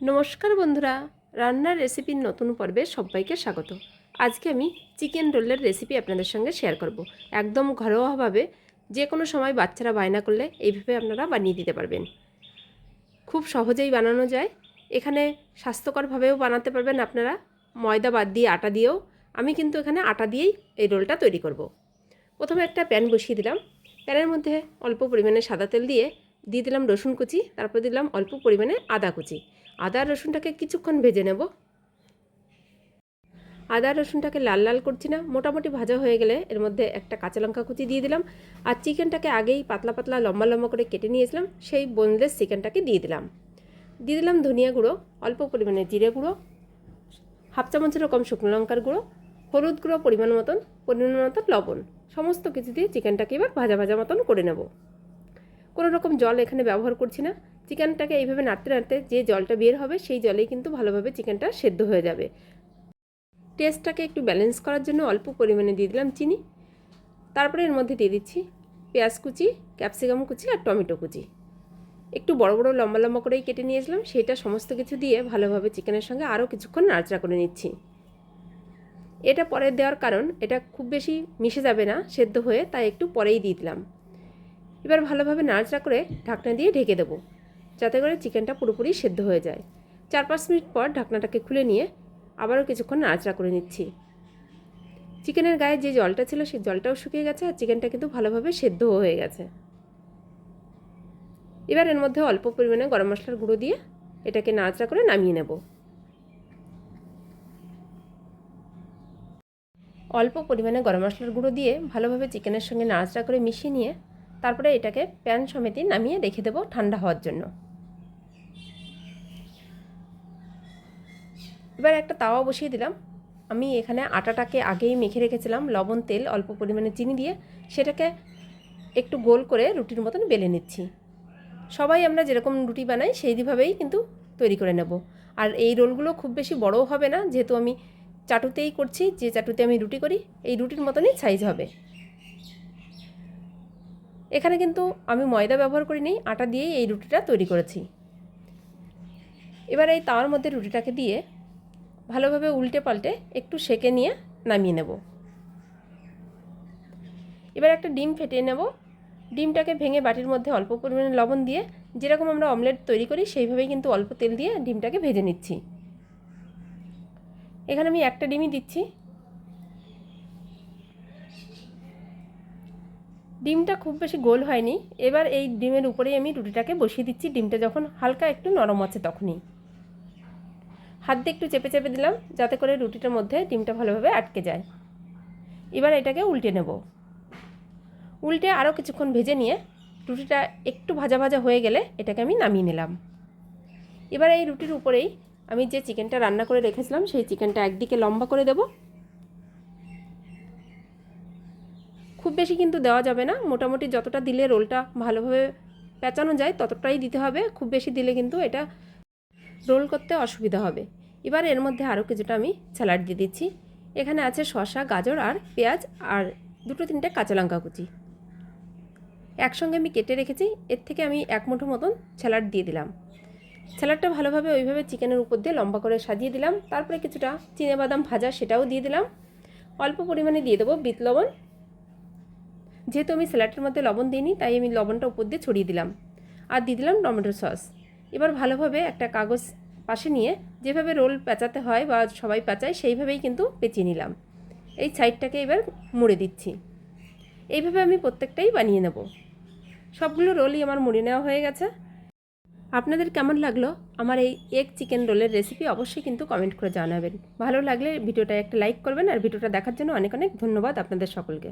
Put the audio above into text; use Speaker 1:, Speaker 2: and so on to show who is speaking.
Speaker 1: নমস্কার বন্ধুরা, রান্নার রেসিপির নতুন পর্বে সবাইকে স্বাগত। আজকে আমি চিকেন রোলের রেসিপি আপনাদের সঙ্গে শেয়ার করব। একদম ঘরোয়াভাবে যে কোনো সময় বাচ্চারা বায়না করলে এইভাবে আপনারা বানিয়ে দিতে পারবেন। খুব সহজেই বানানো যায়। এখানে স্বাস্থ্যকরভাবেও বানাতে পারবেন আপনারা, ময়দা বাদ দিয়ে আটা দিয়েও। আমি কিন্তু এখানে আটা দিয়েই এই রোলটা তৈরি করব। প্রথমে একটা প্যান বসিয়ে দিলাম। প্যানের মধ্যে অল্প পরিমাণে সাদা তেল দিয়ে দিলাম রসুন কুচি, তারপর দিলাম অল্প পরিমাণে আদা কুচি। আদা রসুনটাকে কিছুক্ষণ ভেজে নেব। আদা রসুনটাকে লাল লাল করছি না, মোটামুটি ভাজা হয়ে গেলে এর মধ্যে একটা কাঁচা লঙ্কা কুচি দিয়ে দিলাম। আর চিকেনটাকে আগেই পাতলা পাতলা লম্বা লম্বা করে কেটে নিয়েছিলাম, সেই বোনলেস চিকেনটাকে দিয়ে দিলাম ধনিয়া গুঁড়ো, অল্প পরিমাণে জিরে গুঁড়ো, হাফ চামচেরও কম শুকনো লঙ্কার গুঁড়ো, হলুদ গুঁড়ো পরিমাণ মতন লবণ, সমস্ত কিছু দিয়ে চিকেনটাকে এবার ভাজা ভাজা মতন করে নেব। কোনো রকম জল এখানে ব্যবহার করছি না। চিকেনটাকে এইভাবে নাড়তে নাড়তে যে জলটা বের হবে সেই জলেই কিন্তু ভালোভাবে চিকেনটা সেদ্ধ হয়ে যাবে। টেস্টটাকে একটু ব্যালেন্স করার জন্য অল্প পরিমাণে দিয়ে দিলাম চিনি। তারপরে এর মধ্যে দিয়ে দিচ্ছি পেঁয়াজ কুচি, ক্যাপসিকাম কুচি আর টমেটো কুচি। একটু বড় বড় লম্বা লম্বা করেই কেটে নিয়েছিলাম, সেটা সমস্ত কিছু দিয়ে ভালোভাবে চিকেনের সঙ্গে আরও কিছুক্ষণ নাড়াচাড়া করে নিচ্ছি। এটা পরে দেওয়ার কারণ এটা খুব বেশি মিশে যাবে না সেদ্ধ হয়ে, তাই একটু পরেই দিয়ে দিলাম। এবার ভালোভাবে নাড়াচাড়া করে ঢাকনা দিয়ে ঢেকে দেবো, যাতে করে চিকেনটা পুরোপুরি সেদ্ধ হয়ে যায়। 4-5 মিনিট পর ঢাকনাটাকে খুলে নিয়ে আবারও কিছুক্ষণ নাড়াচাড়া করে নিচ্ছি। চিকেনের গায়ে যে জলটা ছিল সেই জলটাও শুকিয়ে গেছে, আর চিকেনটা কিন্তু ভালোভাবে সেদ্ধও হয়ে গেছে। এবার এর মধ্যে অল্প পরিমাণে গরম মশলার গুঁড়ো দিয়ে এটাকে নাড়াচাড়া করে নামিয়ে নেব। অল্প পরিমাণে গরম মশলার গুঁড়ো দিয়ে ভালোভাবে চিকেনের সঙ্গে নাড়াচাড়া করে মিশিয়ে নিয়ে তারপরে এটাকে প্যান সমেত নামিয়ে রেখে দেবো ঠান্ডা হওয়ার জন্য। এবার একটা তাওয়া বসিয়ে দিলাম। আমি এখানে আটাটাকে আগেই মেখে রেখেছিলাম লবণ, তেল, অল্প পরিমাণে চিনি দিয়ে, সেটাকে একটু গোল করে রুটির মতন বেলে নিচ্ছি। সবাই আমরা যেরকম রুটি বানাই সেইভাবেই কিন্তু তৈরি করে নেব। আর এই রোলগুলো খুব বেশি বড়ও হবে না, যেহেতু আমি চাটুতেই করছি, যে চাটুতে আমি রুটি করি এই রুটির মতনই সাইজ হবে। এখানে কিন্তু আমি ময়দা ব্যবহার করিনি, আটা দিয়েই এই রুটিটা তৈরি করেছি। এবার এই তাওয়ার মধ্যে রুটিটাকে দিয়ে ভালোভাবে উল্টে পাল্টে একটু সেঁকে নিয়ে নামিয়ে নেব। এবার একটা ডিম ফেটিয়ে নেব। ডিমটাকে ভেঙে বাটির মধ্যে অল্প পরিমাণে লবণ দিয়ে, যেরকম আমরা অমলেট তৈরি করি সেইভাবেই কিন্তু অল্প তেল দিয়ে ডিমটাকে ভেজে নিচ্ছি। এখানে আমি একটা ডিমই দিচ্ছি। ডিমটা খুব বেশি গোল হয়নি। এবার এই ডিমের উপরেই আমি রুটিটাকে বসিয়ে দিচ্ছি। ডিমটা যখন হালকা একটু নরম আছে তখনই হাত দিয়ে একটু চেপে চেপে দিলাম, যাতে করে রুটিটার মধ্যে ডিমটা ভালোভাবে আটকে যায়। এবার এটাকে উল্টে নেব। উল্টে আরও কিছুক্ষণ ভেজে নিয়ে রুটিটা একটু ভাজা ভাজা হয়ে গেলে এটাকে আমি নামিয়ে নিলাম। এবার এই রুটির উপরেই আমি যে চিকেনটা রান্না করে রেখেছিলাম সেই চিকেনটা একদিকে লম্বা করে দেব। খুব বেশি কিন্তু দেওয়া যাবে না, মোটামুটি যতটা দিলে রোলটা ভালোভাবে পেঁচানো যায় ততটাই দিতে হবে। খুব বেশি দিলে কিন্তু এটা রোল করতে অসুবিধা হবে। এবার এর মধ্যে আরও কিছুটা আমি স্যালাড দিয়ে দিচ্ছি। এখানে আছে শসা, গাজর আর পেঁয়াজ আর 2-3টে কাঁচা লঙ্কা কুচি একসঙ্গে আমি কেটে রেখেছি। এর থেকে আমি 1 মুঠো মতন স্যালাড দিয়ে দিলাম। স্যালাডটা ভালোভাবে ওইভাবে চিকেনের উপর দিয়ে লম্বা করে সাজিয়ে দিলাম। তারপরে কিছুটা চিনেবাদাম ভাজা সেটাও দিয়ে দিলাম। অল্প পরিমাণে দিয়ে দেবো বিট লবণ। যেহেতু আমি স্যালাডের মধ্যে লবণ দিইনি তাই আমি লবণটা উপর দিয়ে ছড়িয়ে দিলাম। আর দিয়ে দিলাম টমেটো সস। এবার ভালোভাবে একটা কাগজ পাশে নিয়ে যেভাবে রোল পেঁচাতে হয় বা সবাই পেঁচায় সেইভাবেই কিন্তু পেঁচিয়ে নিলাম। এই সাইডটাকে এবার মুড়ে দিচ্ছি। এইভাবে আমি প্রত্যেকটাই বানিয়ে নেব। সবগুলো রোলই আমার মুড়ে নেওয়া হয়ে গেছে। আপনাদের কেমন লাগলো আমার এই এগ চিকেন রোলের রেসিপি অবশ্যই কিন্তু কমেন্ট করে জানাবেন। ভালো লাগলে ভিডিওটা একটা লাইক করবেন, আর ভিডিওটা দেখার জন্য অনেক অনেক ধন্যবাদ আপনাদের সকলকে।